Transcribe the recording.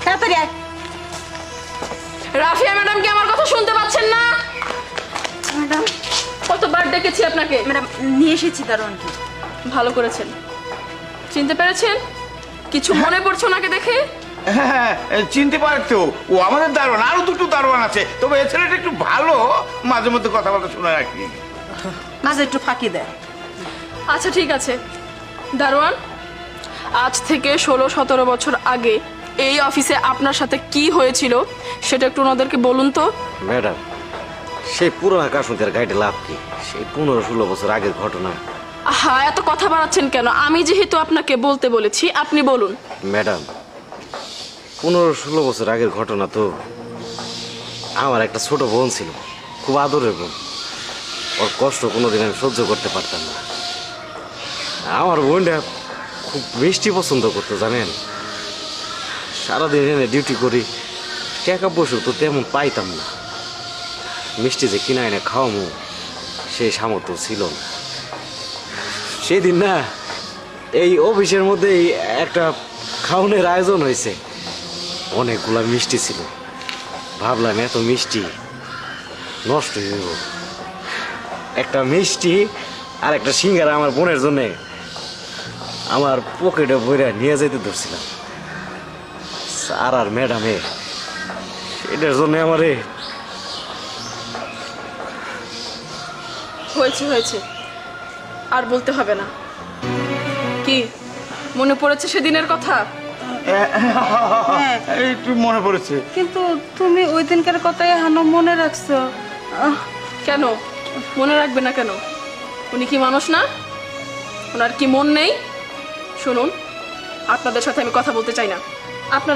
তাড়াতাড়ি আয়। রাফিয়া ম্যাডাম কি আমার কথা শুনতে পাচ্ছেন না? ম্যাডাম, কতবার ডেকেছি আপনাকে। ম্যাডাম নিয়ে এসেছি দারোয়ানকে। ভালো করেছেন। চিনতে পেরেছেন? কিছু মনে পড়ছে ওনাকে দেখে? হ্যাঁ, চিনতে পারতো। ও আমাদের দারোয়ান, আরো দুটো দারোয়ান আছে, তবে এ ছেলেটা একটু ভালো, মাঝে মধ্যে কথাবার্তা শোনা রাখি। মাঝে একটু ফাঁকি দেয়। আচ্ছা ঠিক আছে দারোয়ান, আজ থেকে 16-17 বছর আগে এই অফিসে আপনার সাথে কি হয়েছিল সেটা একটু ওনাদেরকে বলুন তো। ম্যাডাম, সেই পুরোনো কাশুনদের গাইডে লাভ কি? সেই 15-16 বছর আগের ঘটনা। হ্যাঁ, এত কথা বাড়াচ্ছেন কেন? আমি যেহেতু আপনাকে বলতে বলেছি আপনি বলুন। ম্যাডাম, 15-16 বছর আগের ঘটনা তো। আমার একটা ছোট বোন ছিল, খুব আদরের বোন। ওর কষ্ট কোনোদিন আমি সহ্য করতে পারতাম না। আমার বোনটা খুব মিষ্টি পছন্দ করতো জানেন। সারাদিন এনে ডিউটি করি, টাকা পয়সা তো তেমন পাইতাম না। মিষ্টি যে কিনা এনে খাওয়ামো সেই সামর্থ্য ছিল না। সেদিন না এই অফিসের মধ্যেই একটা খাওয়ানোর আয়োজন হয়েছে। অনেকগুলা মিষ্টি ছিল। ভাবলাম এত মিষ্টি নষ্ট হয়ে যাব। একটা মিষ্টি আর একটা সিঙ্গারা আমার বোনের জন্যে আমার পকেটে বইরা নিয়ে যেতে ধরছিলাম। স্যার আর ম্যাডামে এটার জন্য আমারে। হয়েছে হয়েছে, আর বলতে হবে না। কি মনে পড়েছে সেদিনের কথা? হ্যাঁ, একটু মনে পড়েছে। কিন্তু তুমি ওই দিনকার কথাই হানো মনে রাখছো। কেন মনে রাখবে না কেন? উনি কি মানুষ না? ওনার কি মন নেই? শুনুন, আপনাদের সাথে আমি কথা বলতে চাই না। আপনার